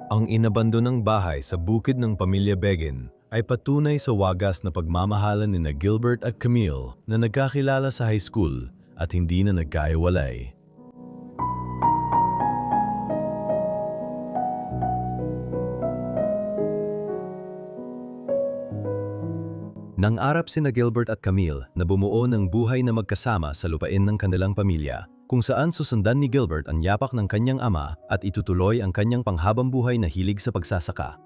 Ang inabandonang bahay sa bukid ng pamilya Begin ay patunay sa wagas na pagmamahalan ni Gilbert at Camille na nagkakilala sa high school at hindi na nagkaiwalay. Nangarap sina Gilbert at Camille na bumuo ng buhay na magkasama sa lupain ng kanilang pamilya, kung saan susundan ni Gilbert ang yapak ng kanyang ama at itutuloy ang kanyang panghabang buhay na hilig sa pagsasaka.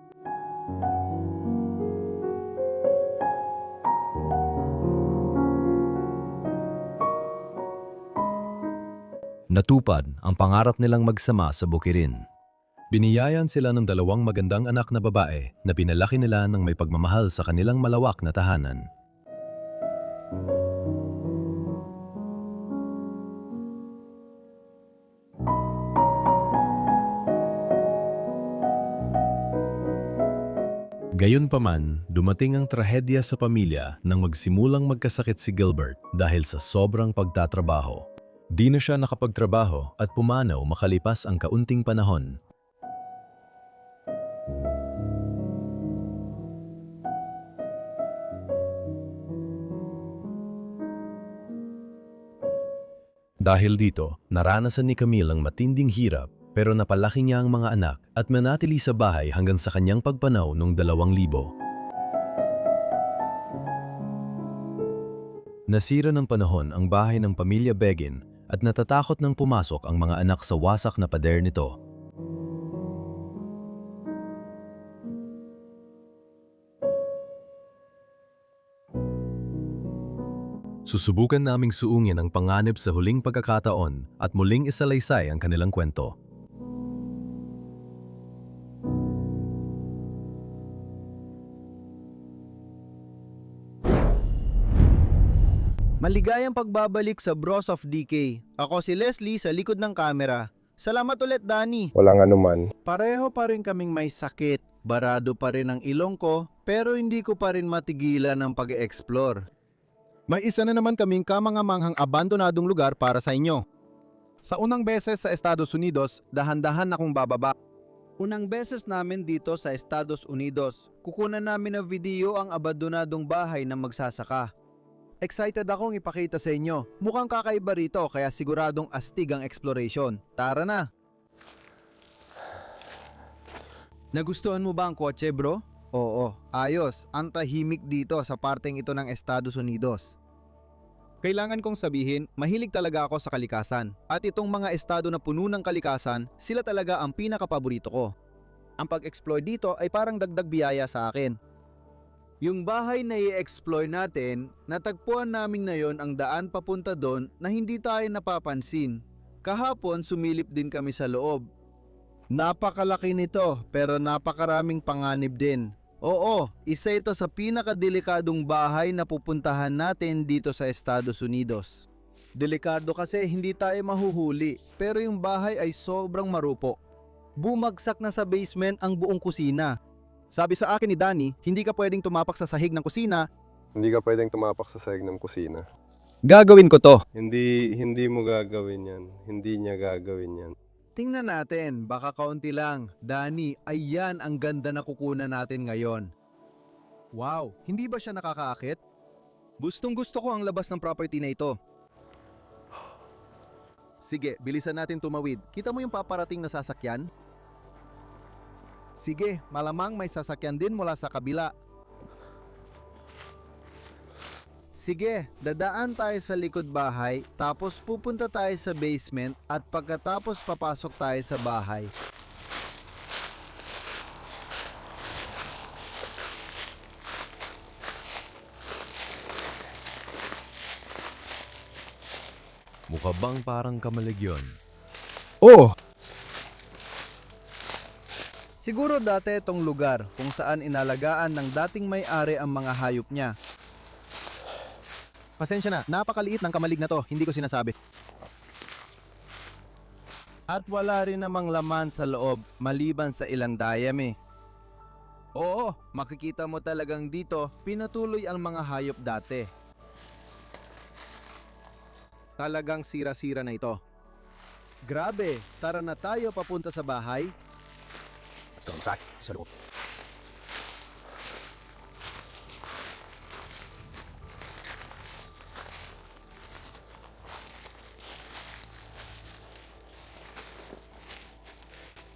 Natupad ang pangarap nilang magsama sa Bukirin. Biniyayan sila ng dalawang magandang anak na babae na pinalaki nila ng may pagmamahal sa kanilang malawak na tahanan. Gayunpaman, dumating ang trahedya sa pamilya nang magsimulang magkasakit si Gilbert dahil sa sobrang pagtatrabaho. Di na siya nakapagtrabaho at pumanaw makalipas ang kaunting panahon. Dahil dito, naranasan ni Camille ang matinding hirap pero napalaki niya ang mga anak at manatili sa bahay hanggang sa kanyang pagpanaw noong 2000. Nasira ng panahon ang bahay ng pamilya Begin at natatakot nang pumasok ang mga anak sa wasak na pader nito. Susubukan naming suungin ang panganib sa huling pagkakataon at muling isalaysay ang kanilang kwento. Maligayang pagbabalik sa Bros of DK. Ako si Leslie sa likod ng kamera. Salamat ulit, Danny. Walang anuman. Pareho pa rin kaming may sakit. Barado pa rin ang ilong ko, pero hindi ko pa rin matigilan ang pag-e-explore. May isa na naman kaming kamangamanghang abandonadong lugar para sa inyo. Sa unang beses sa Estados Unidos, dahan-dahan akong bababa. Unang beses namin dito sa Estados Unidos, kukunan namin na video ang abandonadong bahay na magsasaka. Excited akong ipakita sa inyo. Mukhang kakaiba rito kaya siguradong astig ang exploration. Tara na! Nagustuhan mo ba ang kotse, bro? Oo, ayos. Ang tahimik dito sa parteng ito ng Estados Unidos. Kailangan kong sabihin, mahilig talaga ako sa kalikasan. At itong mga estado na puno ng kalikasan, sila talaga ang pinakapaborito ko. Ang pag-explore dito ay parang dagdag biyaya sa akin. Yung bahay na i-explore natin, natagpuan namin ngayon ang daan papunta doon na hindi tayo napapansin. Kahapon sumilip din kami sa loob. Napakalaki nito pero napakaraming panganib din. Oo, isa ito sa pinakadelikadong bahay na pupuntahan natin dito sa Estados Unidos. Delikado kasi hindi tayo mahuhuli pero yung bahay ay sobrang marupok. Bumagsak na sa basement ang buong kusina. Sabi sa akin ni Danny, hindi ka pwedeng tumapak sa sahig ng kusina. Hindi ka pwedeng tumapak sa sahig ng kusina. Gagawin ko to. Hindi mo gagawin yan. Hindi niya gagawin yan. Tingnan natin, baka kaunti lang. Danny, ayan ang ganda na kukunan natin ngayon. Wow, hindi ba siya nakakaakit? Gustong gusto ko ang labas ng property na ito. Sige, bilisan natin tumawid. Kita mo yung paparating na sasakyan? Sige, malamang may sasakyan din mula sa kabila. Sige, dadaan tayo sa likod bahay, tapos pupunta tayo sa basement at pagkatapos papasok tayo sa bahay. Mukha bang parang kamaligyon? Oh! Siguro dati itong lugar kung saan inalagaan ng dating may-ari ang mga hayop niya. Pasensya na, napakaliit ng kamalig na to, hindi ko sinasabi. At wala rin namang laman sa loob maliban sa ilang dayami. Oo, makikita mo talagang dito pinatuloy ang mga hayop dati. Talagang sira-sira na ito. Grabe, tara na tayo papunta sa bahay. sa loob.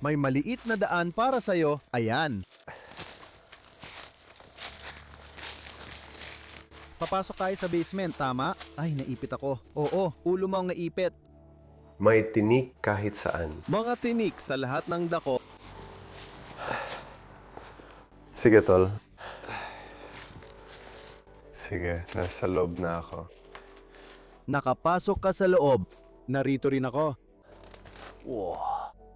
May maliit na daan para sa'yo. Ayan. Papasok tayo sa basement, tama? Ay, naipit ako. Oo, ulo mo ang naipit. May tinik kahit saan. Mga tinik sa lahat ng dako. Sige, tol. Sige, nasa loob na ako. Nakapasok ka sa loob. Narito rin ako.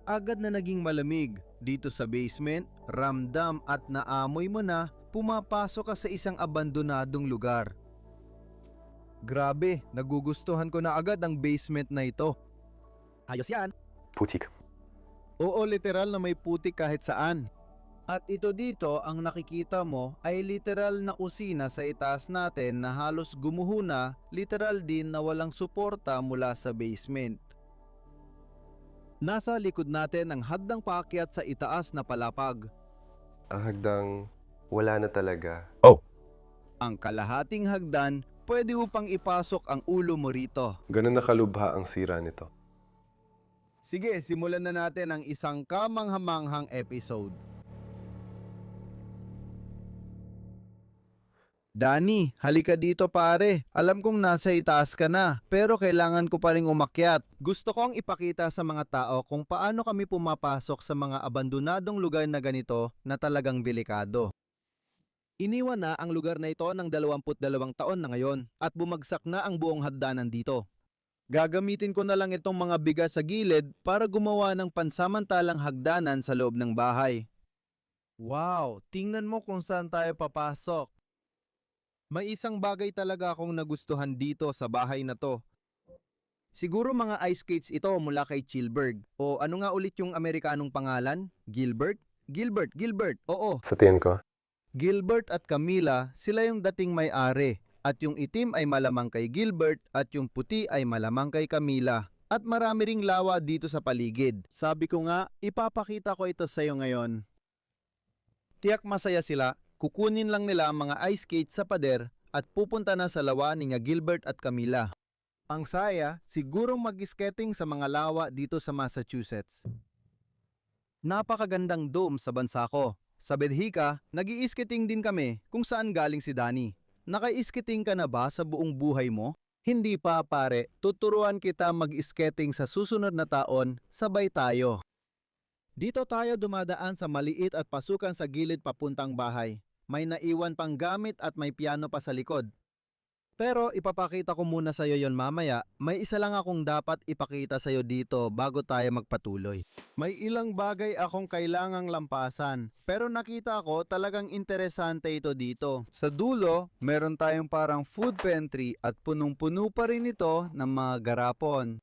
Agad na naging malamig. Dito sa basement, ramdam at naamoy mo na pumapasok ka sa isang abandonadong lugar. Grabe, nagugustuhan ko na agad ang basement na ito. Ayos yan. Putik. Oo, literal na may putik kahit saan. At ito dito, ang nakikita mo ay literal na kusina sa itaas natin na halos gumuho na, literal din na walang suporta mula sa basement. Nasa likod natin ang hadang paakyat sa itaas na palapag. Ang hagdang wala na talaga. Ang kalahating hagdan, pwede upang ipasok ang ulo mo rito. Ganun nakalubha ang sira nito. Sige, simulan na natin ang isang kamanghamanghang episode. Danny, halika dito pare. Alam kong nasa itaas ka na, pero kailangan ko pa ring umakyat. Gusto kong ipakita sa mga tao kung paano kami pumapasok sa mga abandonadong lugar na ganito na talagang delikado. Iniwan na ang lugar na ito ng 22 taon na ngayon at bumagsak na ang buong hagdanan dito. Gagamitin ko na lang itong mga bigas sa gilid para gumawa ng pansamantalang hagdanan sa loob ng bahay. Wow, tingnan mo kung saan tayo papasok. May isang bagay talaga akong nagustuhan dito sa bahay na to. Siguro mga ice skates ito mula kay Chilberg. O ano nga ulit yung Amerikanong pangalan? Gilbert? Gilbert. Oo. Sa tingin ko, Gilbert at Camila, sila yung dating may-ari. At yung itim ay malamang kay Gilbert at yung puti ay malamang kay Camila. At marami ring lawa dito sa paligid. Sabi ko nga, ipapakita ko ito sa'yo ngayon. Tiyak masaya sila. Kukunin lang nila ang mga ice skates sa pader at pupunta na sa lawa ni Gilbert at Camila. Ang saya, sigurong mag-skating sa mga lawa dito sa Massachusetts. Napakagandang dome sa bansa ko. Sa Bedhika, nag-i-skating din kami kung saan galing si Danny. Naka-skating ka na ba sa buong buhay mo? Hindi pa pare, tuturuan kita mag-skating sa susunod na taon, sabay tayo. Dito tayo dumadaan sa maliit at pasukan sa gilid papuntang bahay. May naiwan pang gamit at may piano pa sa likod. Pero ipapakita ko muna sa iyo yon mamaya. May isa lang akong dapat ipakita sa iyo dito bago tayo magpatuloy. May ilang bagay akong kailangang lampasan. Pero nakita ko talagang interesante ito dito. Sa dulo, meron tayong parang food pantry at punong-puno pa rin ito ng mga garapon.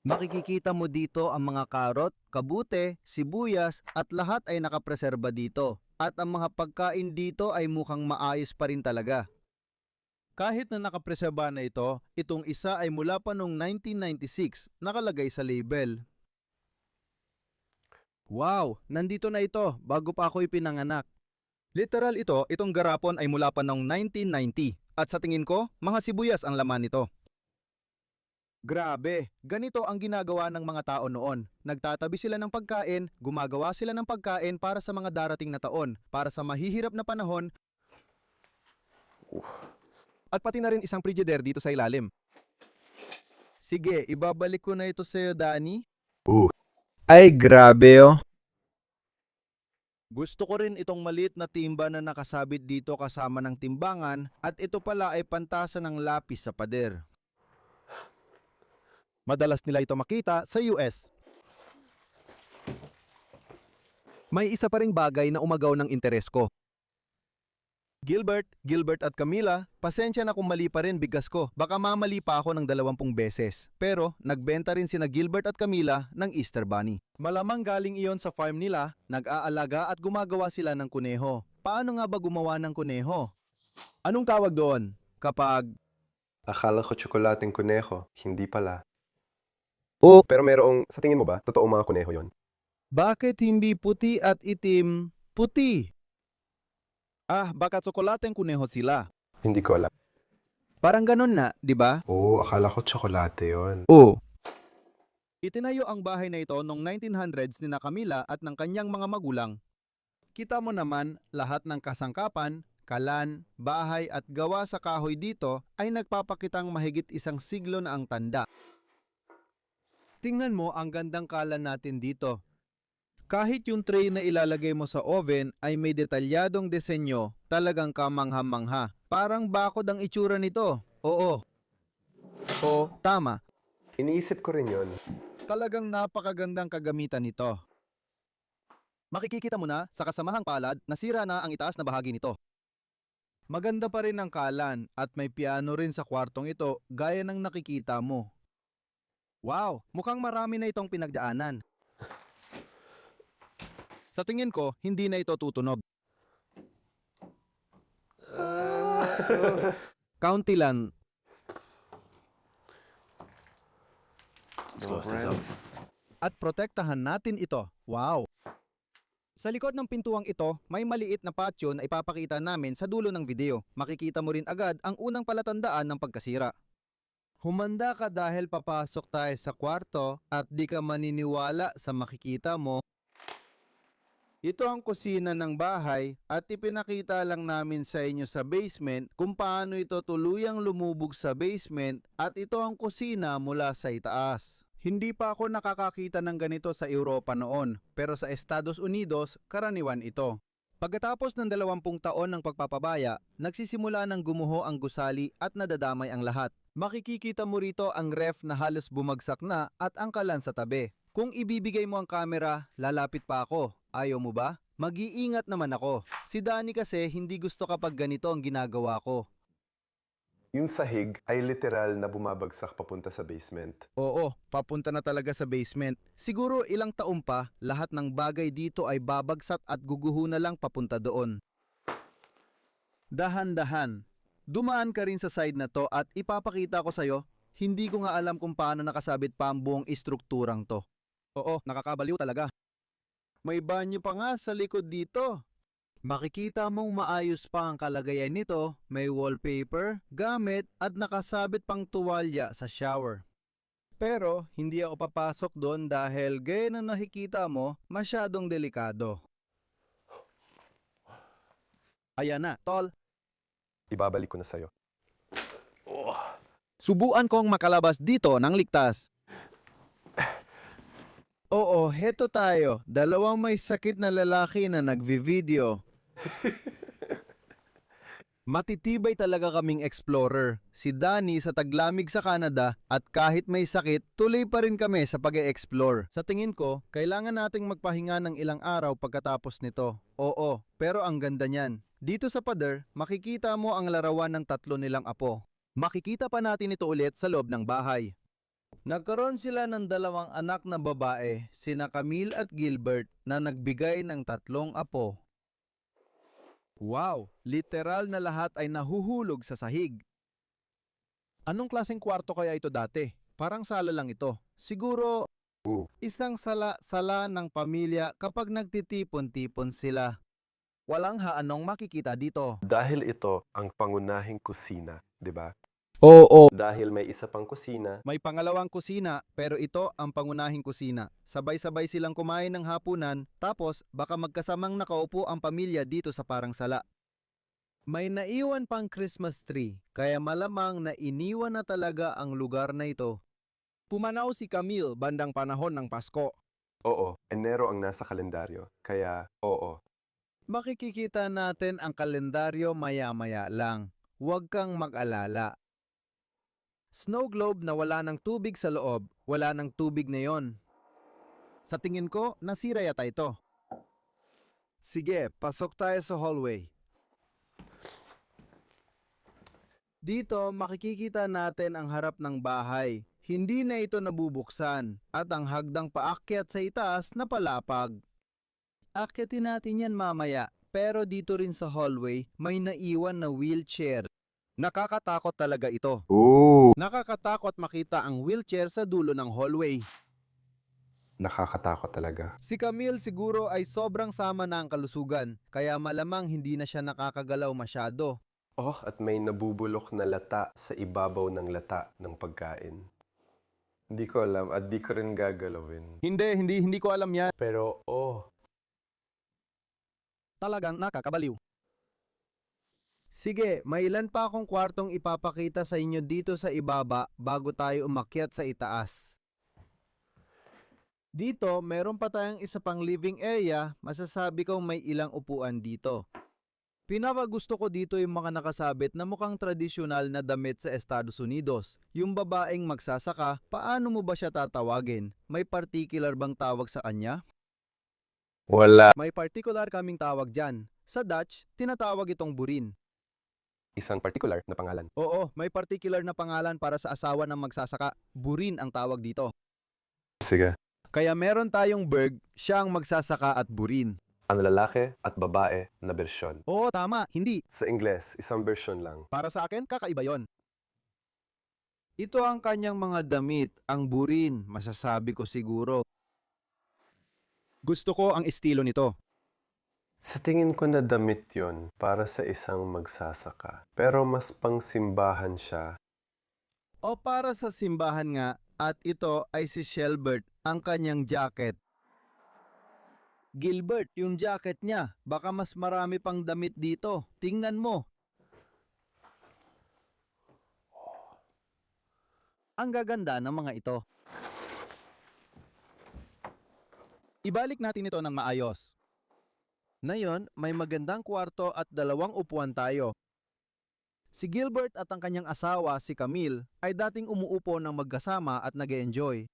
Makikikita mo dito ang mga karot, kabute, sibuyas at lahat ay nakapreserba dito. At ang mga pagkain dito ay mukhang maayos pa rin talaga. Kahit na nakapreserba na ito, itong isa ay mula pa noong 1996, nakalagay sa label. Wow, nandito na ito bago pa ako ipinanganak. Literal itong garapon ay mula pa noong 1990 at sa tingin ko, mga sibuyas ang laman nito. Grabe, ganito ang ginagawa ng mga tao noon. Nagtatabi sila ng pagkain, gumagawa sila ng pagkain para sa mga darating na taon, para sa mahihirap na panahon, at pati na rin isang frigidaire dito sa ilalim. Sige, ibabalik ko na ito sa iyo, Danny. Ay, grabe oh. Gusto ko rin itong maliit na timba na nakasabit dito kasama ng timbangan at ito pala ay pantasa ng lapis sa pader. Madalas nila ito makita sa US. May isa pa ring bagay na umagaw ng interes ko. Gilbert at Camila, pasensya na kung mali pa rin bigas ko. Baka mamali pa ako ng 20 beses. Pero nagbenta rin sina Gilbert at Camila ng Easter Bunny. Malamang galing iyon sa farm nila, nag-aalaga at gumagawa sila ng kuneho. Paano nga ba gumawa ng kuneho? Anong tawag doon? Kapag... akala ko tsokolating kuneho, hindi pala. Oh, Pero merong, sa tingin mo ba, totoong mga kuneho yon? Bakit hindi puti at itim? Puti. Baka tsokolateng kuneho sila. Hindi ko alam. Parang ganun na, di ba? Oo, akala ko tsokolate yon. Oo. Itinayo ang bahay na ito noong 1900s ni na Camila at ng kanyang mga magulang. Kita mo naman, lahat ng kasangkapan, kalan, bahay at gawa sa kahoy dito ay nagpapakitang mahigit isang siglo na ang tanda. Tingnan mo ang gandang kalan natin dito. Kahit yung tray na ilalagay mo sa oven ay may detalyadong disenyo, talagang kamangha-mangha. Parang bakod ang itsura nito. Oo. O, tama. Iniisip ko rin yon. Talagang napakagandang kagamitan nito. Makikita mo na sa kasamahang palad, nasira na ang itaas na bahagi nito. Maganda pa rin ang kalan at may piano rin sa kwartong ito gaya ng nakikita mo. Wow, mukhang marami na itong pinagdaanan. Sa tingin ko, hindi na ito tutunog. Kaunti lang. At protektahan natin ito. Wow! Sa likod ng pintuang ito, may maliit na patio na ipapakita namin sa dulo ng video. Makikita mo rin agad ang unang palatandaan ng pagkasira. Humanda ka dahil papasok tayo sa kwarto at di ka maniniwala sa makikita mo. Ito ang kusina ng bahay at ipinakita lang namin sa inyo sa basement kung paano ito tuluyang lumubog sa basement at ito ang kusina mula sa itaas. Hindi pa ako nakakakita ng ganito sa Europa noon, pero sa Estados Unidos, karaniwan ito. Pagkatapos ng 20 taon ng pagpapabaya, nagsisimula ng gumuho ang gusali at nadadamay ang lahat. Makikikita mo rito ang ref na halos bumagsak na at ang kalan sa tabi. Kung ibibigay mo ang kamera, lalapit pa ako. Ayaw mo ba? Mag-iingat naman ako. Si Danny kasi hindi gusto kapag ganito ang ginagawa ko. Yung sahig ay literal na bumabagsak papunta sa basement. Oo, papunta na talaga sa basement. Siguro ilang taon pa, lahat ng bagay dito ay babagsak at guguho na lang papunta doon. Dahan-dahan. Dumaan ka rin sa side na to at ipapakita ko sa'yo, hindi ko nga alam kung paano nakasabit pa ang buong istrukturang to. Oo, nakakabaliw talaga. May banyo pa nga sa likod dito. Makikita mong maayos pa ang kalagayan nito, may wallpaper, gamit at nakasabit pang tuwalya sa shower. Pero hindi ako papasok doon dahil gaya na nakikita mo, masyadong delikado. Ayan na, tol. Ibabalik ko na sa'yo. Subuan kong makalabas dito ng ligtas. Oo, heto tayo. Dalawang may sakit na lalaki na nagvi-video. Matitibay talaga kaming explorer. Si Danny sa taglamig sa Canada at kahit may sakit, tuloy pa rin kami sa pag-e-explore. Sa tingin ko, kailangan nating magpahinga ng ilang araw pagkatapos nito. Oo, pero ang ganda niyan. Dito sa pader, makikita mo ang larawan ng 3 nilang apo. Makikita pa natin ito ulit sa loob ng bahay. Nagkaroon sila ng 2 anak na babae, sina Camille at Gilbert, na nagbigay ng 3 apo. Wow! Literal na lahat ay nahuhulog sa sahig. Anong klaseng kwarto kaya ito dati? Parang sala lang ito. Siguro, isang sala ng pamilya kapag nagtitipon-tipon sila. Walang haanong makikita dito. Dahil ito ang pangunahing kusina, di ba? Oo. Dahil may isa pang kusina, May pangalawang kusina, pero ito ang pangunahing kusina. Sabay-sabay silang kumain ng hapunan, tapos baka magkasamang nakaupo ang pamilya dito sa parang sala. May naiwan pang Christmas tree, kaya malamang na iniwan na talaga ang lugar na ito. Pumanaw si Camille bandang panahon ng Pasko. oo, Enero ang nasa kalendaryo. Kaya, oo. Makikikita natin ang kalendaryo maya-maya lang. Huwag kang mag-alala. Snow globe na wala ng tubig sa loob, wala ng tubig na yon. Sa tingin ko, nasira yata ito. Sige, pasok tayo sa hallway. Dito, makikita natin ang harap ng bahay. Hindi na ito nabubuksan at ang hagdang paakyat sa itaas na palapag. Akyatin natin yan mamaya, pero dito rin sa hallway, may naiwan na wheelchair. Nakakatakot talaga ito. Ooh. Nakakatakot makita ang wheelchair sa dulo ng hallway. Nakakatakot talaga. Si Camille siguro ay sobrang sama na ang kalusugan, kaya malamang hindi na siya nakakagalaw masyado. Oh, at may nabubulok na lata sa ibabaw ng lata ng pagkain. Hindi ko alam at di ko rin gagalawin. Hindi ko alam yan. Pero, oh, Talagang nakakabaliw. Sige, may ilan pa akong kwartong ipapakita sa inyo dito sa ibaba bago tayo umakyat sa itaas. Dito, meron pa tayong isa pang living area, masasabi kong may ilang upuan dito. Pinakagusto ko dito yung mga nakasabit na mukhang tradisyonal na damit sa Estados Unidos. Yung babaeng magsasaka, paano mo ba siya tatawagin? May particular bang tawag sa kanya? wala. May particular kaming tawag dyan. Sa Dutch, tinatawag itong burin. Isang particular na pangalan. Oo, may particular na pangalan para sa asawa ng magsasaka. Burin ang tawag dito. Sige. Kaya meron tayong berg, siya ang magsasaka at burin. Ang lalaki at babae na bersyon. Oo, tama. Hindi. Sa Ingles, isang bersyon lang. Para sa akin, kakaiba yon. Ito ang kanyang mga damit, ang burin, masasabi ko siguro. Gusto ko ang estilo nito. Sa tingin ko na damit yon para sa isang magsasaka. Pero mas pangsimbahan siya. O para sa simbahan nga, at ito ay si Shelbert, ang kanyang jacket. Gilbert, yung jacket niya, baka mas marami pang damit dito. Tingnan mo. Ang gaganda ng mga ito. Ibalik natin ito ng maayos. Ngayon, may magandang kwarto at dalawang upuan tayo. Si Gilbert at ang kanyang asawa, si Camille, ay dating umuupo ng magkasama at nag-enjoy.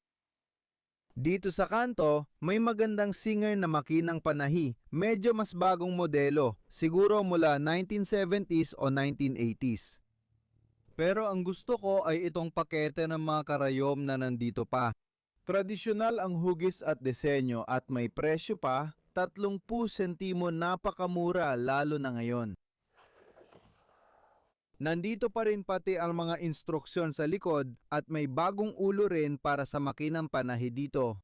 Dito sa kanto, may magandang singer na makinang panahi, medyo mas bagong modelo, siguro mula 1970s o 1980s. Pero ang gusto ko ay itong pakete ng mga karayom na nandito pa. Tradisyonal ang hugis at disenyo at may presyo pa, 30 sentimo, napakamura lalo na ngayon. Nandito pa rin pati ang mga instruksyon sa likod at may bagong ulo rin para sa makinang panahi dito.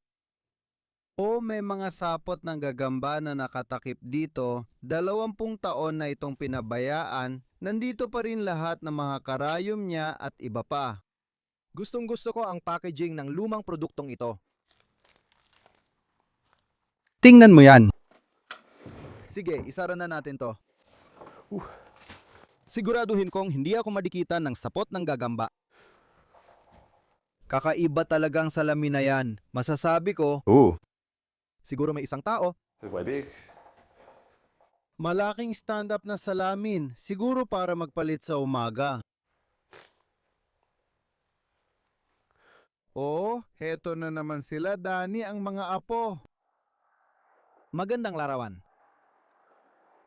O may mga sapot ng gagamba na nakatakip dito, 20 taon na itong pinabayaan, nandito pa rin lahat ng mga karayom niya at iba pa. Gustong gusto ko ang packaging ng lumang produktong ito. Tingnan mo yan. Sige, isara na natin to. Siguraduhin kong hindi ako madikitan ng sapot ng gagamba. Kakaiba talagang salamin na yan. Masasabi ko, siguro may isang tao. Pwede. Malaking stand-up na salamin, siguro para magpalit sa umaga. Oh, heto na naman sila, Dani, ang mga apo. Magandang larawan.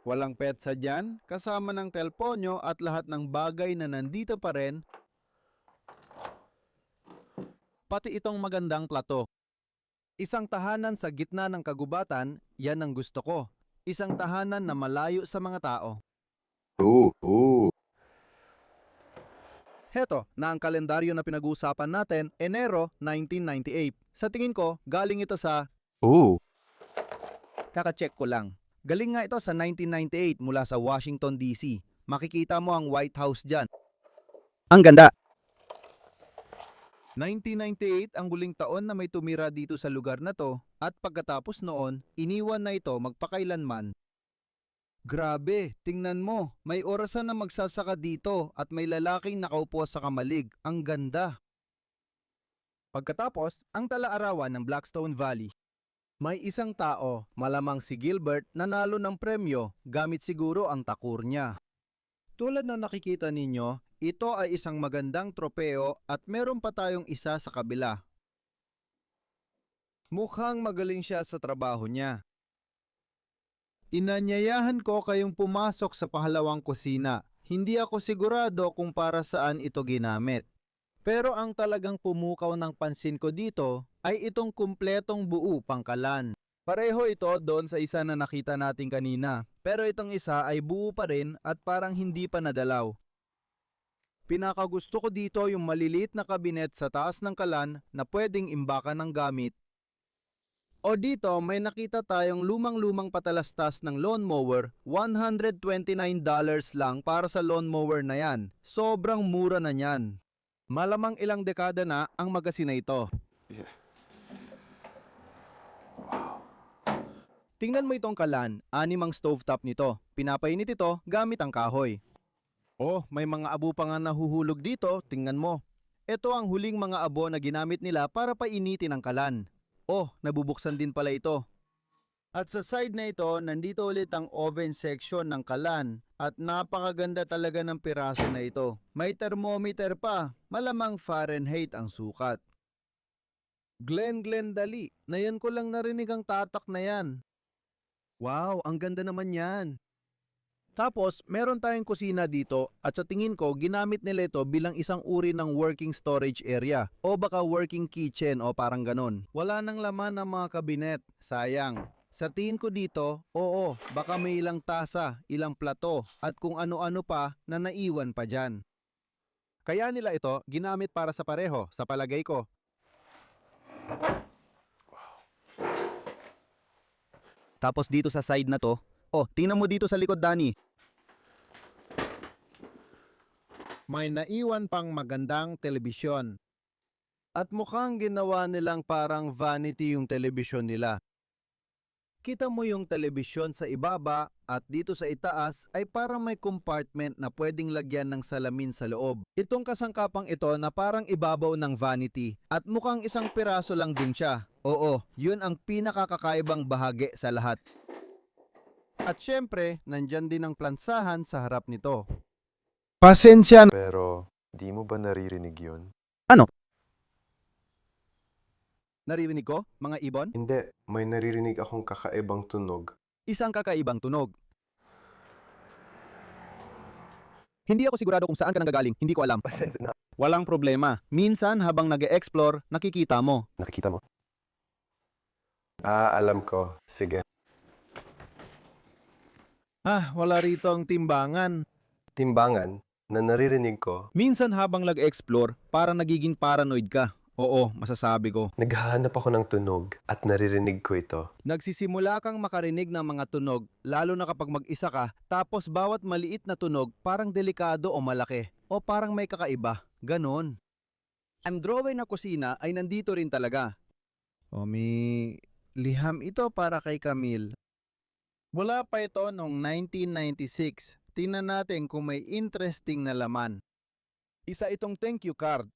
Walang petsa dyan, kasama ng telponyo at lahat ng bagay na nandito pa rin. Pati itong magandang plato. Isang tahanan sa gitna ng kagubatan, yan ang gusto ko. Isang tahanan na malayo sa mga tao. Heto na ang kalendaryo na pinag-uusapan natin, Enero 1998. Sa tingin ko, galing ito sa... Kaka-check ko lang. Galing nga ito sa 1998 mula sa Washington, D.C. Makikita mo ang White House dyan. Ang ganda! 1998 ang huling taon na may tumira dito sa lugar na to at pagkatapos noon, iniwan na ito magpakailanman. Grabe, tingnan mo, may orasan na magsasaka dito at may lalaking nakaupo sa kamalig. Ang ganda! Pagkatapos, ang talaarawan ng Blackstone Valley. May isang tao, malamang si Gilbert, nanalo ng premyo gamit siguro ang takur niya. Tulad na nakikita ninyo, ito ay isang magandang tropeo at meron pa tayong isa sa kabila. Mukhang magaling siya sa trabaho niya. Inanyayahan ko kayong pumasok sa pahalawang kusina. Hindi ako sigurado kung para saan ito ginamit. Pero ang talagang pumukaw ng pansin ko dito ay itong kumpletong buo pangkalan. Pareho ito doon sa isa na nakita natin kanina, pero itong isa ay buo pa rin at parang hindi pa nadalaw. Pinakagusto ko dito yung maliliit na kabinet sa taas ng kalan na pwedeng imbakan ng gamit. O dito, may nakita tayong lumang-lumang patalastas ng lawnmower, $129 lang para sa lawnmower na yan. Sobrang mura na niyan. Malamang ilang dekada na ang magasin na ito. Tingnan mo itong kalan, 6 ang stovetop nito. Pinapainit ito gamit ang kahoy. Oh, may mga abo pa nga nahuhulog dito, tingnan mo. Ito ang huling mga abo na ginamit nila para painitin ang kalan. Oh, nabubuksan din pala ito. At sa side na ito, nandito ulit ang oven section ng kalan at napakaganda talaga ng piraso na ito. May thermometer pa, malamang Fahrenheit ang sukat. Glenn Dali, nayan ko lang narinig ang tatak na yan. Wow, ang ganda naman yan. Tapos, meron tayong kusina dito at sa tingin ko, ginamit nila ito bilang isang uri ng working storage area o baka working kitchen o parang ganon. Wala nang laman ng mga kabinet, sayang. Sa tingin ko dito, oo, baka may ilang tasa, ilang plato at kung ano-ano pa na naiwan pa dyan. Kaya nila ito ginamit para sa pareho, sa palagay ko. Tapos dito sa side na to, oh, tingnan mo dito sa likod, Danny. May naiwan pang magandang telebisyon. At mukhang ginawa nilang parang vanity yung telebisyon nila. Kita mo yung telebisyon sa ibaba at dito sa itaas ay parang may compartment na pwedeng lagyan ng salamin sa loob. Itong kasangkapang ito na parang ibabaw ng vanity at mukhang isang piraso lang din siya. Oo, yun ang pinakakakaibang bahagi sa lahat. At syempre, nandyan din ang plansahan sa harap nito. Pasensya na. Pero, di mo ba naririnig yun? Naririnig ko, mga ibon? Hindi, may naririnig akong kakaibang tunog. Isang kakaibang tunog. Hindi ako sigurado kung saan ka nanggagaling, hindi ko alam. Pasensya na. Walang problema. Minsan habang nag-e-explore, nakikita mo. Nakikita mo? Alam ko. Sige. Wala rito ang timbangan. Timbangan na naririnig ko, Minsan habang nag-explore, parang nagiging paranoid ka. Oo, masasabi ko. naghahanap ako ng tunog at naririnig ko ito. Nagsisimula kang makarinig ng mga tunog, lalo na kapag mag-isa ka, tapos bawat maliit na tunog parang delikado o malaki, o parang may kakaiba. Ganon. Ang drawing na kusina ay nandito rin talaga. May liham ito para kay Camille. Wala pa ito noong 1996. Tingnan natin kung may interesting na laman. Isa itong thank you card.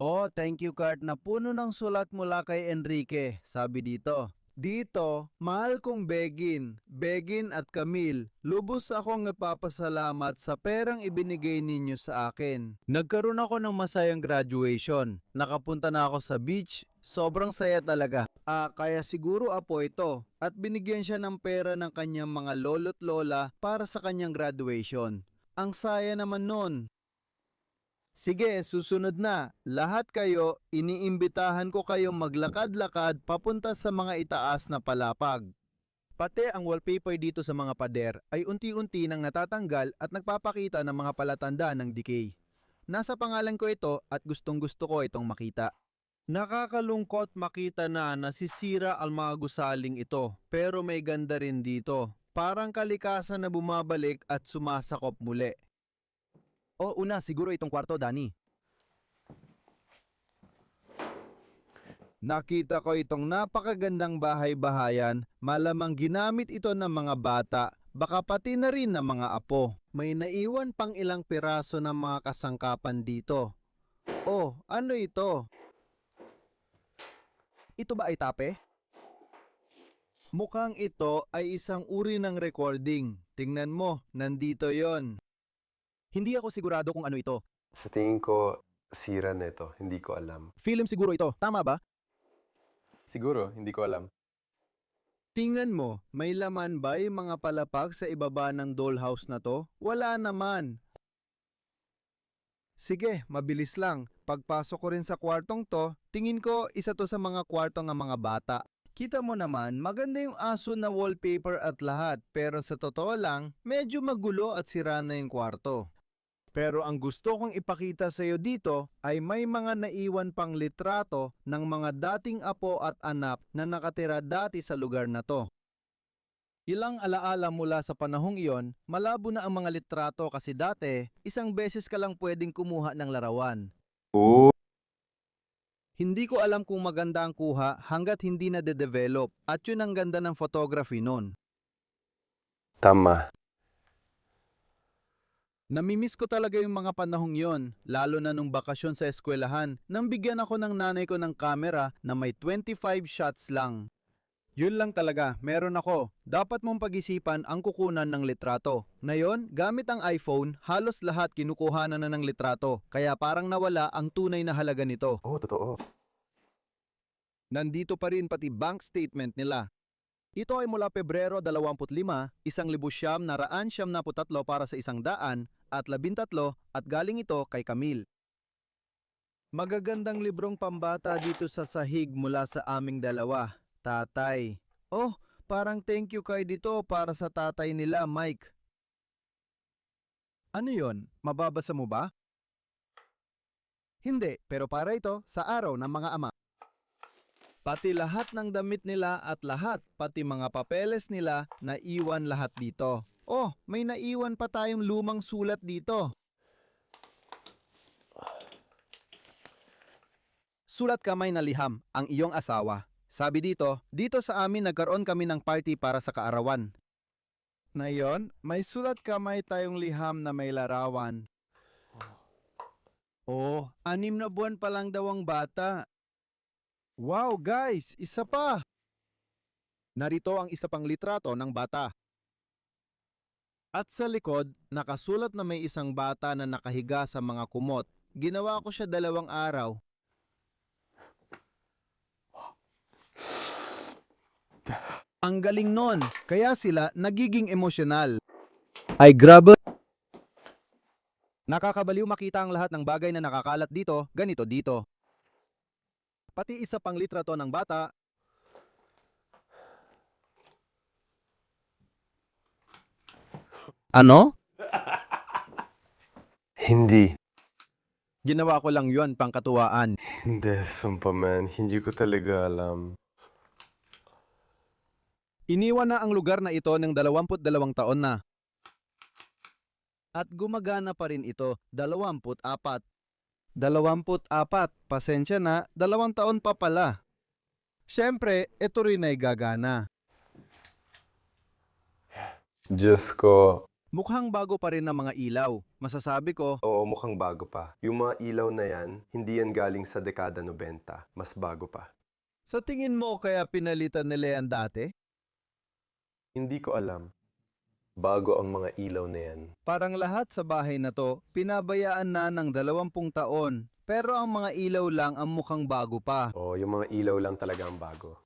Oh, thank you card na puno ng sulat mula kay Enrique, sabi dito. Dito, mahal kong Begin at Camille, lubos akong nagpapasalamat sa perang ibinigay ninyo sa akin. Nagkaroon ako ng masayang graduation. Nakapunta na ako sa beach. Sobrang saya talaga. Kaya siguro apo ito. At binigyan siya ng pera ng kanyang mga lolo't lola para sa kanyang graduation. Ang saya naman nun. Sige, susunod na. Lahat kayo, iniimbitahan ko kayong maglakad-lakad papunta sa mga itaas na palapag. Pati ang wallpaper dito sa mga pader ay unti-unti nang natatanggal at nagpapakita ng mga palatanda ng decay. Nasa pangalan ko ito at gustong-gusto ko itong makita. Nakakalungkot makita na nasisira ang mga gusaling ito, pero may ganda rin dito. Parang kalikasan na bumabalik at sumasakop muli. O una, siguro itong kwarto, Danny. Nakita ko itong napakagandang bahay-bahayan, malamang ginamit ito ng mga bata, baka pati na rin ng mga apo. May naiwan pang ilang piraso ng mga kasangkapan dito. Oh, ano ito? Ito ba ay tape? Mukhang ito ay isang uri ng recording. Tingnan mo, nandito yon. Hindi ako sigurado kung ano ito. Sa tingin ko, sira nito. Hindi ko alam. Film siguro ito. Tama ba? Siguro, hindi ko alam. Tingnan mo, may laman ba yung mga palapag sa ibaba ng dollhouse na to? Wala naman. Sige, mabilis lang. Pagpasok ko rin sa kwartong to, tingin ko isa to sa mga kwarto ng mga bata. Kita mo naman, maganda yung aso na wallpaper at lahat, pero sa totoo lang, medyo magulo at sira na yung kwarto. Pero ang gusto kong ipakita sa iyo dito ay may mga naiwan pang litrato ng mga dating apo at anak na nakatira dati sa lugar na to. Ilang alaala mula sa panahong iyon, malabo na ang mga litrato kasi dati, isang beses ka lang pwedeng kumuha ng larawan. Oo. Hindi ko alam kung maganda ang kuha hanggat hindi na de-develop at yun ang ganda ng photography nun. Tama. Namimiss ko talaga yung mga panahong yon, lalo na nung bakasyon sa eskwelahan, nang bigyan ako ng nanay ko ng kamera na may 25 shots lang. Yun lang talaga, meron ako. Dapat mong pag-isipan ang kukunan ng litrato. Ngayon, gamit ang iPhone, halos lahat kinukuhanan na ng litrato, kaya parang nawala ang tunay na halaga nito. Oo, totoo. Nandito pa rin pati bank statement nila. Ito ay mula Pebrero 25, 1993 para sa 100 at 13 at galing ito kay Camille. Magagandang librong pambata dito sa sahig mula sa aming dalawa, tatay. Oh, parang thank you kay dito para sa tatay nila, Mike. Ano yon? Mababasa mo ba? Hindi, pero para ito sa araw ng mga ama. Pati lahat ng damit nila at lahat, pati mga papeles nila, naiwan lahat dito. Oh, may naiwan pa tayong lumang sulat dito. Sulat kamay na liham, ang iyong asawa. Sabi dito sa amin nagkaroon kami ng party para sa kaarawan. Ngayon, may sulat kamay tayong liham na may larawan. Oh, 6 na buwan pa lang daw ang bata. Wow guys, isa pa! Narito ang isa pang litrato ng bata. At sa likod, nakasulat na may isang bata na nakahiga sa mga kumot. Ginawa ko siya 2 araw. Ang galing nun, kaya sila nagiging emosyonal. Ay grabe! Nakakabaliw makita ang lahat ng bagay na nakakalat dito, ganito dito. Pati isa pang litrato ng bata. Ano? Hindi. Ginawa ko lang yun, pangkatuwaan. Hindi, sumpa man. Hindi ko talaga alam. Iniwan na ang lugar na ito ng 22 taon na. At gumagana pa rin ito, 24. 24, pasensya na, 2 taon pa pala. Siyempre, ito rin ay gagana. Diyos ko. Mukhang bago pa rin ang mga ilaw. Masasabi ko, Oo, mukhang bago pa. Yung mga ilaw na yan, hindi yan galing sa dekada 90. Mas bago pa. sa tingin mo kaya pinalitan nila yan dati? Hindi ko alam. Bago ang mga ilaw na yan. Parang lahat sa bahay na to, pinabayaan na ng 20 taon. Pero ang mga ilaw lang ang mukhang bago pa. Oo, yung mga ilaw lang talaga ang bago.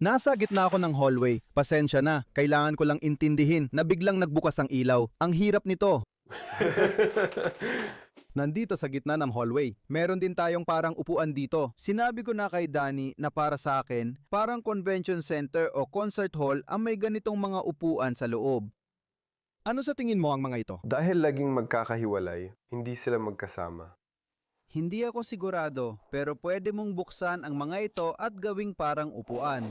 Nasa gitna ako ng hallway. Pasensya na, kailangan ko lang intindihin na biglang nagbukas ang ilaw. Ang hirap nito. Nandito sa gitna ng hallway, meron din tayong parang upuan dito. Sinabi ko na kay Danny na para sa akin, parang convention center o concert hall ang may ganitong mga upuan sa loob. Ano sa tingin mo ang mga ito? Dahil laging magkakahiwalay, hindi sila magkasama. Hindi ako sigurado, pero pwede mong buksan ang mga ito at gawing parang upuan.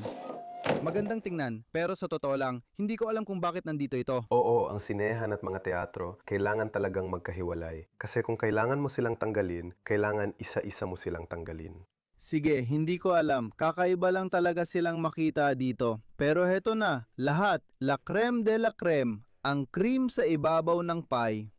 Magandang tingnan, pero sa totoo lang, hindi ko alam kung bakit nandito ito. Oo, ang sinehan at mga teatro, kailangan talagang magkahiwalay. Kasi kung kailangan mo silang tanggalin, kailangan isa-isa mo silang tanggalin. Sige, hindi ko alam. Kakaiba lang talaga silang makita dito. Pero heto na, lahat, la creme de la creme, ang cream sa ibabaw ng pie.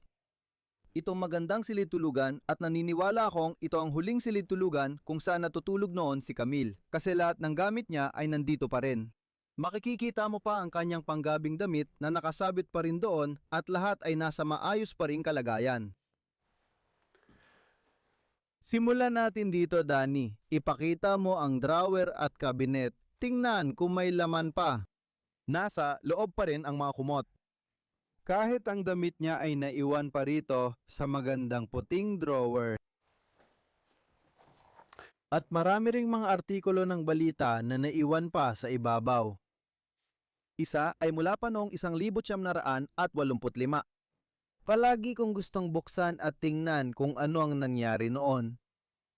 Itong magandang silid-tulugan at naniniwala akong ito ang huling silid-tulugan kung saan natutulog noon si Camille kasi lahat ng gamit niya ay nandito pa rin. Makikikita mo pa ang kanyang panggabing damit na nakasabit pa rin doon at lahat ay nasa maayos pa ring kalagayan. Simulan natin dito, Danny. Ipakita mo ang drawer at cabinet. Tingnan kung may laman pa. Nasa loob pa rin ang mga kumot. Kahit ang damit niya ay naiwan pa rito sa magandang puting drawer. At marami ring mga artikulo ng balita na naiwan pa sa ibabaw. Isa ay mula pa noong 1985. Palagi kong gustong buksan at tingnan kung ano ang nangyari noon.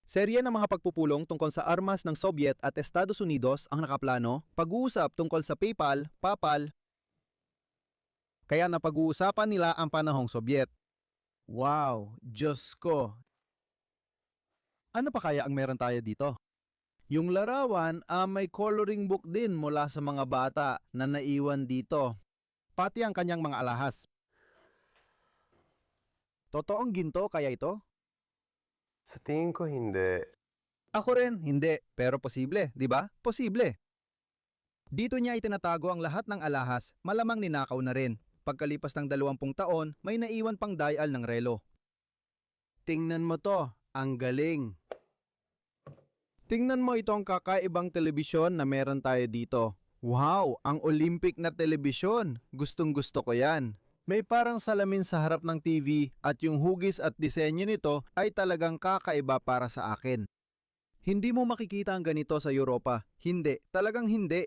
Serye ng mga pagpupulong tungkol sa armas ng Soviet at Estados Unidos ang nakaplano, pag-uusap tungkol sa PayPal, Papal. Kaya napag-uusapan nila ang panahong Soviet. Wow, Diyos ko. Ano pa kaya ang meron tayo dito? Yung larawan, may coloring book din mula sa mga bata na naiwan dito. Pati ang kanyang mga alahas. Totoong ginto kaya ito? Sa tingin ko hindi. Ako rin, hindi. Pero posible, di ba? Posible. Dito niya itinatago ang lahat ng alahas, malamang ninakaw na rin. Pagkalipas ng 20 taon, may naiwan pang dial ng relo. Tingnan mo to, ang galing. Tingnan mo itong kakaibang telebisyon na meron tayo dito. Wow, ang Olympic na telebisyon. Gustong gusto ko yan. May parang salamin sa harap ng TV at yung hugis at disenyo nito ay talagang kakaiba para sa akin. Hindi mo makikita ang ganito sa Europa. Hindi, talagang hindi.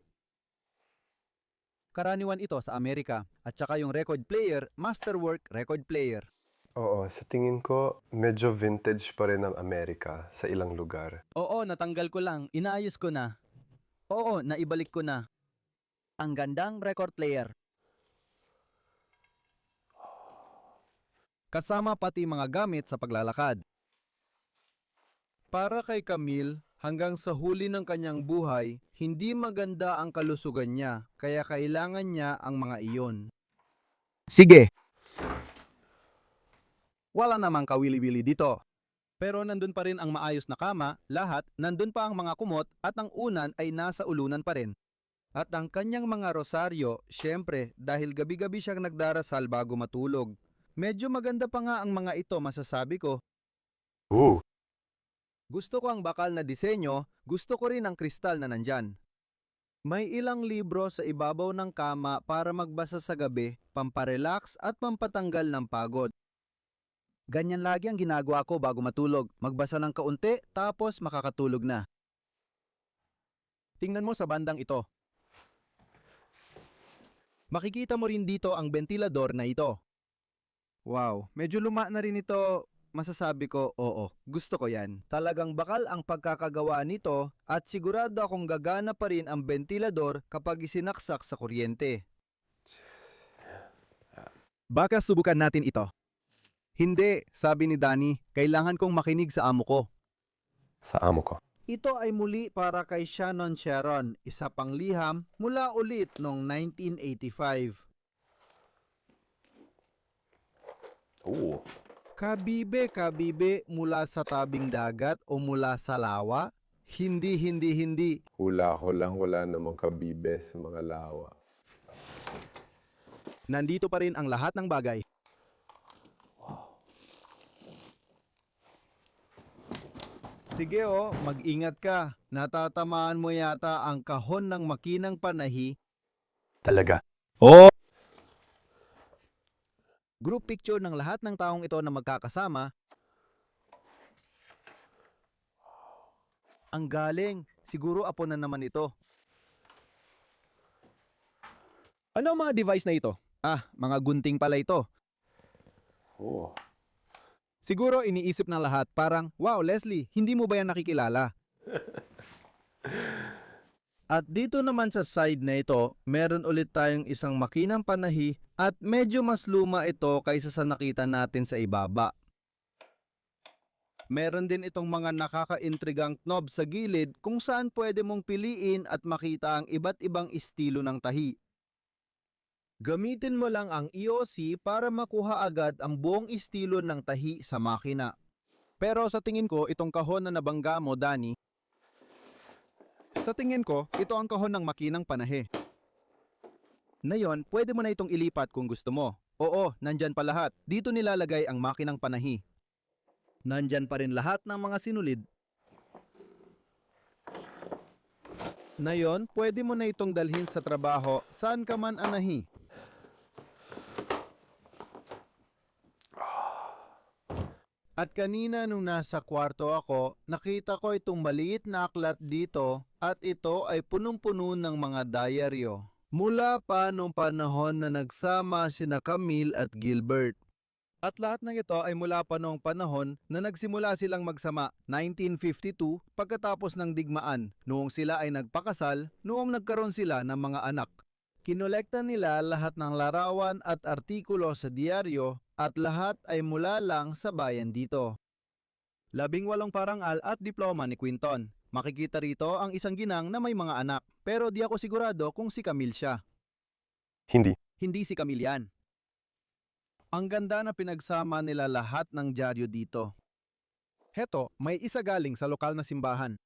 Karaniwan ito sa Amerika at saka yung record player, masterwork record player. Oo, sa tingin ko, medyo vintage pa rin ang Amerika sa ilang lugar. Oo, natanggal ko lang. Inaayos ko na. Oo, naibalik ko na. Ang gandang record player. Kasama pati mga gamit sa paglalakad. Para kay Camille, hanggang sa huli ng kanyang buhay, hindi maganda ang kalusugan niya, kaya kailangan niya ang mga iyon. Sige. Wala namang kawili-wili dito. Pero nandun pa rin ang maayos na kama, lahat, nandun pa ang mga kumot at ang unan ay nasa ulunan pa rin. At ang kanyang mga rosaryo, syempre, dahil gabi-gabi siyang nagdarasal bago matulog. Medyo maganda pa nga ang mga ito, masasabi ko. Ooh. Gusto ko ang bakal na disenyo, gusto ko rin ang kristal na nandyan. May ilang libro sa ibabaw ng kama para magbasa sa gabi, pamparelax at pampatanggal ng pagod. Ganyan lagi ang ginagawa ko bago matulog. Magbasa ng kaunti, tapos makakatulog na. Tingnan mo sa bandang ito. Makikita mo rin dito ang ventilador na ito. Wow, medyo luma na rin ito. Masasabi ko, oo, gusto ko yan. Talagang bakal ang pagkakagawa nito at sigurado akong gagana pa rin ang ventilador kapag isinaksak sa kuryente. Baka subukan natin ito. Hindi, sabi ni Danny, kailangan kong makinig sa amo ko. Sa amo ko. Ito ay muli para kay Shannon Sharon, isa pang liham mula ulit noong 1985. Ooh. Kabibe mula sa tabing dagat o mula sa lawa? Hindi. Hula ko lang, wala namang kabibe sa mga lawa. Nandito pa rin ang lahat ng bagay. Sige mag-ingat ka. Natatamaan mo yata ang kahon ng makinang panahi. Talaga? Group picture ng lahat ng taong ito na magkakasama. Ang galing. Siguro apo na naman ito. Ano ang mga device na ito? Mga gunting pala ito. Oo. Siguro iniisip ng lahat parang, wow Leslie, hindi mo ba yan nakikilala? At dito naman sa side na ito, meron ulit tayong isang makinang panahi at medyo mas luma ito kaysa sa nakita natin sa ibaba. Meron din itong mga nakaka-intrigang knob sa gilid kung saan pwede mong piliin at makita ang iba't ibang estilo ng tahi. Gamitin mo lang ang EOC para makuha agad ang buong estilo ng tahi sa makina. Pero sa tingin ko, itong kahon na nabangga mo, Danny, sa tingin ko, ito ang kahon ng makinang panahe. Ngayon, pwede mo na itong ilipat kung gusto mo. Oo, nandyan pa lahat. Dito nilalagay ang makinang panahi. Nandyan pa rin lahat ng mga sinulid. Ngayon, pwede mo na itong dalhin sa trabaho saan ka man anahi. At kanina nung nasa kwarto ako, nakita ko itong maliit na aklat dito at ito ay punong-puno ng mga diaryo. Mula pa nung panahon na nagsama sina Camille at Gilbert. At lahat ng ito ay mula pa noong panahon na nagsimula silang magsama, 1952, pagkatapos ng digmaan, noong sila ay nagpakasal, noong nagkaroon sila ng mga anak. Kinolekta nila lahat ng larawan at artikulo sa diaryo at lahat ay mula lang sa bayan dito. 18 parangal at diploma ni Quinton. Makikita rito ang isang ginang na may mga anak, pero di ako sigurado kung si Camille siya. Hindi. Hindi si Camille yan. Ang ganda na pinagsama nila lahat ng dyaryo dito. Heto, may isa galing sa lokal na simbahan.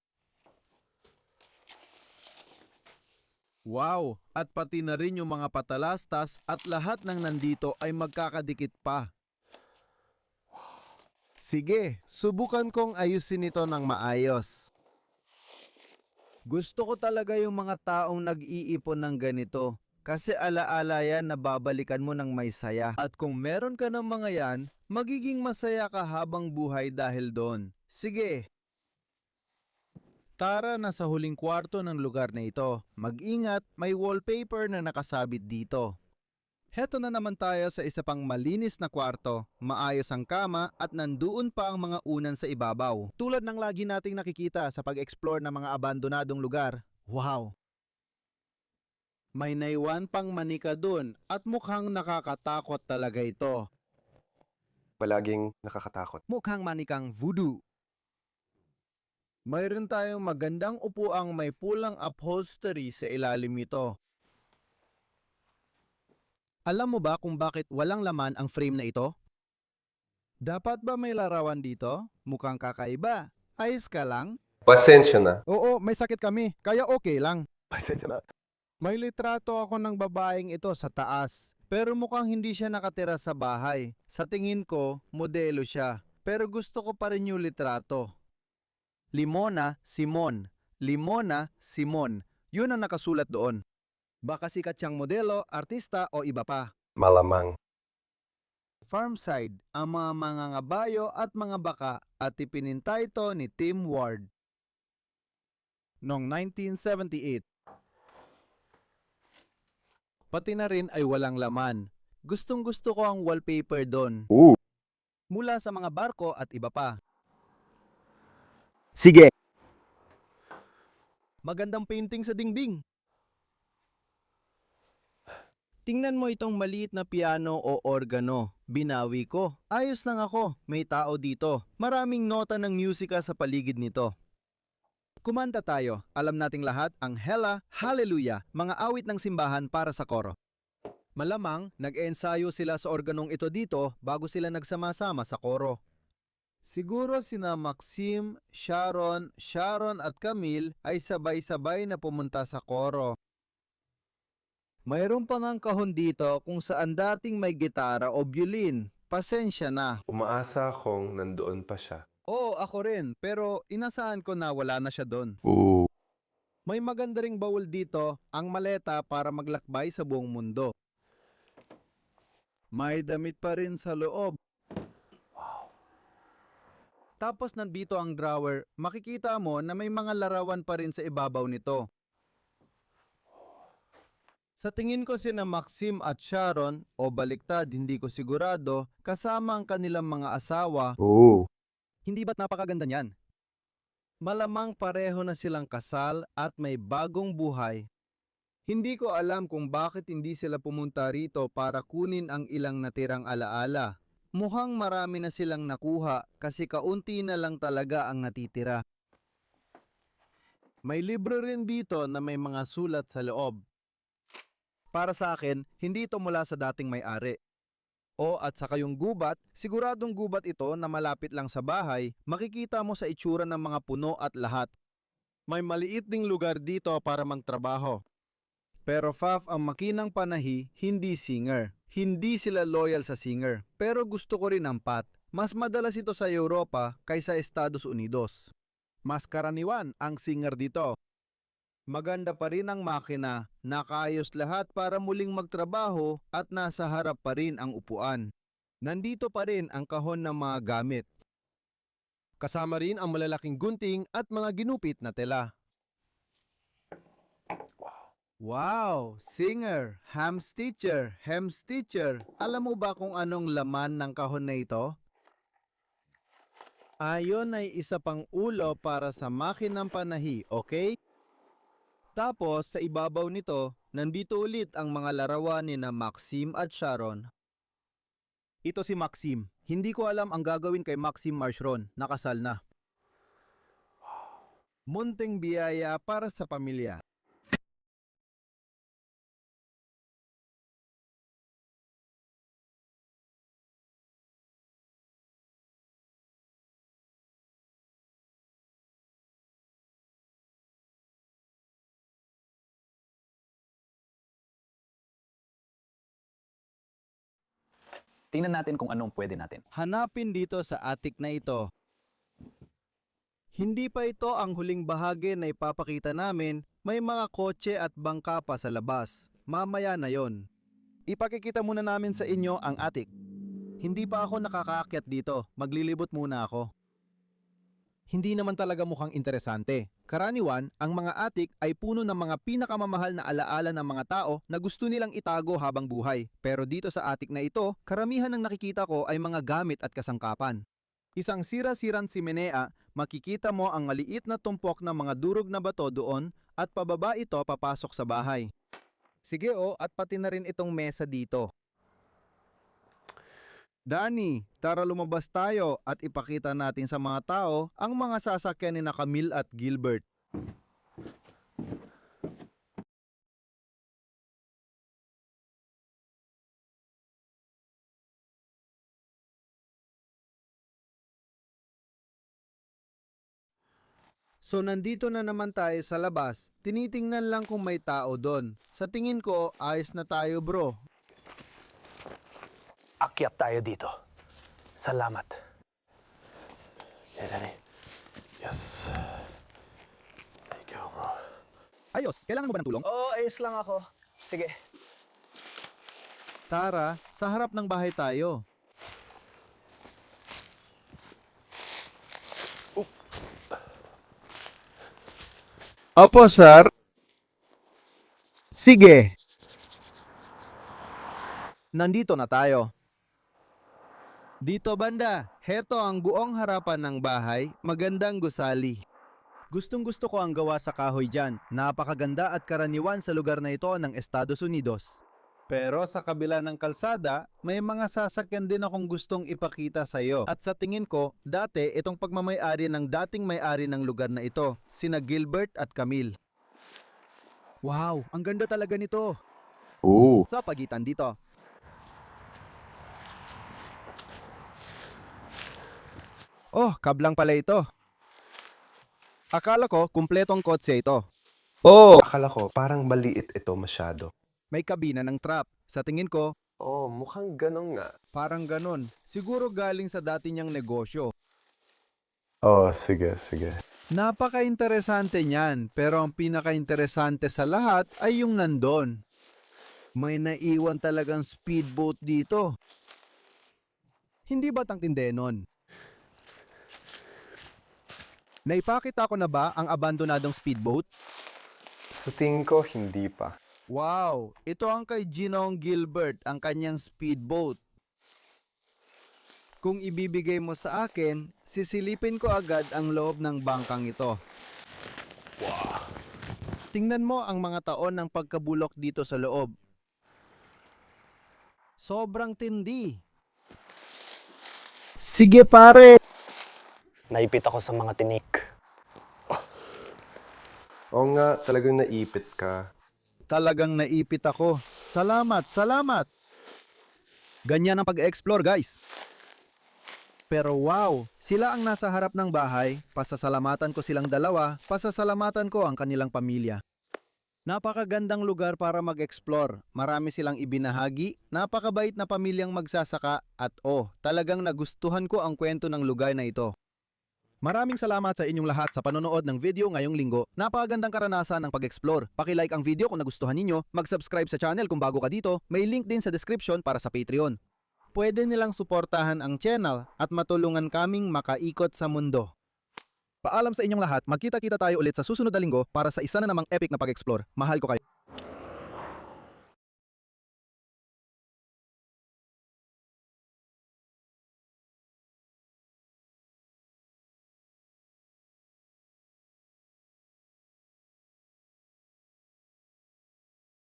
Wow! At pati na rin yung mga patalastas at lahat ng nandito ay magkakadikit pa. Sige, subukan kong ayusin ito ng maayos. Gusto ko talaga yung mga taong nag-iipon ng ganito. Kasi alaala yan na babalikan mo ng may saya. At kung meron ka ng mga yan, magiging masaya ka habang buhay dahil doon. Sige! Tara na sa huling kwarto ng lugar na ito. Mag-ingat, may wallpaper na nakasabit dito. Heto na naman tayo sa isa pang malinis na kwarto. Maayos ang kama at nandoon pa ang mga unan sa ibabaw. Tulad ng lagi nating nakikita sa pag-explore ng mga abandonadong lugar. Wow! May naiwan pang manika dun at mukhang nakakatakot talaga ito. Palaging nakakatakot. Mukhang manikang voodoo. Mayroon tayong magandang upuang may pulang upholstery sa ilalim nito. Alam mo ba kung bakit walang laman ang frame na ito? Dapat ba may larawan dito? Mukhang kakaiba. Ayos ka lang? Pasensya na. Oo, may sakit kami. Kaya okay lang. Pasensya na. May litrato ako ng babaeng ito sa taas. Pero mukhang hindi siya nakatira sa bahay. Sa tingin ko, modelo siya. Pero gusto ko pa rin yung litrato. Limona Simon. Limona Simon. Yun ang nakasulat doon. Baka sikat siyang modelo, artista o iba pa. Malamang. Farmside, ang mga mangangabayo at mga baka at ipininta ito ni Tim Ward. Noong 1978. Pati na rin ay walang laman. Gustong gusto ko ang wallpaper doon. Mula sa mga barko at iba pa. Sige! Magandang painting sa dingding. Tingnan mo itong maliit na piano o organo. Binawi ko. Ayos lang ako. May tao dito. Maraming nota ng musika sa paligid nito. Kumanta tayo. Alam nating lahat ang Hela, Hallelujah, mga awit ng simbahan para sa koro. Malamang, nag-ensayo sila sa organong ito dito bago sila nagsama-sama sa koro. Siguro sina Maxim, Sharon at Camille ay sabay-sabay na pumunta sa koro. Mayroon pa ng kahon dito kung saan dating may gitara o violin. Pasensya na. Umaasa akong nandoon pa siya. Oo, ako rin. Pero inasahan ko na wala na siya doon. May maganda ring bawol dito, ang maleta para maglakbay sa buong mundo. May damit pa rin sa loob. Tapos nandito ang drawer, makikita mo na may mga larawan pa rin sa ibabaw nito. Sa tingin ko sina Maxim at Sharon, o baliktad hindi ko sigurado, kasama ang kanilang mga asawa. Hindi ba't napakaganda niyan? Malamang pareho na silang kasal at may bagong buhay. Hindi ko alam kung bakit hindi sila pumunta rito para kunin ang ilang natirang alaala. Mukhang marami na silang nakuha kasi kaunti na lang talaga ang natitira. May libro rin dito na may mga sulat sa loob. Para sa akin, hindi ito mula sa dating may-ari. At saka yung gubat, siguradong gubat ito na malapit lang sa bahay, makikita mo sa itsura ng mga puno at lahat. May maliit ding lugar dito para magtrabaho. Pero Faf ang makinang panahi, hindi singer. Hindi sila loyal sa singer, pero gusto ko rin ang pat. Mas madalas ito sa Europa kaysa Estados Unidos. Mas karaniwan ang singer dito. Maganda pa rin ang makina, nakaayos lahat para muling magtrabaho at nasa harap pa rin ang upuan. Nandito pa rin ang kahon ng mga gamit. Kasama rin ang malalaking gunting at mga ginupit na tela. Wow! Singer, ham stitcher, hem stitcher. Alam mo ba kung anong laman ng kahon na ito? Ayon ay isa pang ulo para sa makinang panahi, okay? Tapos sa ibabaw nito, nandito ulit ang mga larawan ni na Maxim at Sharon. Ito si Maxim. Hindi ko alam ang gagawin kay Maxim Marshron. Nakasal na. Munting biyaya para sa pamilya. Tingnan natin kung anong pwede natin. Hanapin dito sa attic na ito. Hindi pa ito ang huling bahagi na ipapakita namin. May mga kotse at bangka pa sa labas. Mamaya na yon. Ipakikita muna namin sa inyo ang attic. Hindi pa ako nakakaakyat dito. Maglilibot muna ako. Hindi naman talaga mukhang interesante. Karaniwan, ang mga attic ay puno ng mga pinakamamahal na alaala ng mga tao na gusto nilang itago habang buhay. Pero dito sa attic na ito, karamihan ng nakikita ko ay mga gamit at kasangkapan. Isang sira-sirang simenea, makikita mo ang maliit na tumpok ng mga durog na bato doon at pababa ito papasok sa bahay. Sige at pati na rin itong mesa dito. Danny, tara lumabas tayo at ipakita natin sa mga tao ang mga sasakyan ni na Camille at Gilbert. So nandito na naman tayo sa labas. Tinitingnan lang kung may tao doon. Sa tingin ko, ayos na tayo bro. Akyat tayo dito. Salamat. Okay, Danny. Yes. There you go, bro. Ayos, kailangan mo ba ng tulong? Oo, ayos lang ako. Sige. Tara, sa harap ng bahay tayo. Opo, sir. Sige. Nandito na tayo. Dito banda, heto ang buong harapan ng bahay, magandang gusali. Gustong gusto ko ang gawa sa kahoy dyan. Napakaganda at karaniwan sa lugar na ito ng Estados Unidos. Pero sa kabila ng kalsada, may mga sasakyan din akong gustong ipakita sa iyo. At sa tingin ko, dati itong pagmamay-ari ng dating may-ari ng lugar na ito, sina Gilbert at Camille. Wow, ang ganda talaga nito. Ooh. Sa pagitan dito. Oh, kablang pala ito. Akala ko, kumpletong kotse ito. Oh! Akala ko, parang maliit ito masyado. May kabina ng trap. Sa tingin ko, Oh, mukhang ganun nga. parang ganon. Siguro galing sa dati niyang negosyo. Oh, sige, sige. Napaka-interesante niyan, pero ang pinaka-interesante sa lahat ay yung nandun. May naiwan talagang speedboat dito. Hindi ba tangtinde nun? Naipakita ko na ba ang abandonadong speedboat? Sa tingin ko, hindi pa. Wow! Ito ang kay Ginong Gilbert, ang kanyang speedboat. Kung ibibigay mo sa akin, sisilipin ko agad ang loob ng bangkang ito. Wow! Tingnan mo ang mga taon ng pagkabulok dito sa loob. Sobrang tindi. Sige, pare. Naipit ako sa mga tinik. Oo nga, talagang naipit ka. Talagang naipit ako. Salamat, salamat. Ganyan ang pag-explore, guys. Pero wow, sila ang nasa harap ng bahay, pasasalamatan ko silang dalawa, pasasalamatan ko ang kanilang pamilya. Napakagandang lugar para mag-explore. Marami silang ibinahagi, napakabait na pamilyang magsasaka at talagang nagustuhan ko ang kwento ng lugar na ito. Maraming salamat sa inyong lahat sa panonood ng video ngayong linggo. Napakagandang karanasan ng pag-explore. Paki-like ang video kung nagustuhan ninyo, mag-subscribe sa channel kung bago ka dito, may link din sa description para sa Patreon. Pwede nilang suportahan ang channel at matulungan kaming makaikot sa mundo. Paalam sa inyong lahat, magkita-kita tayo ulit sa susunod na linggo para sa isa na namang epic na pag-explore. Mahal ko kayo.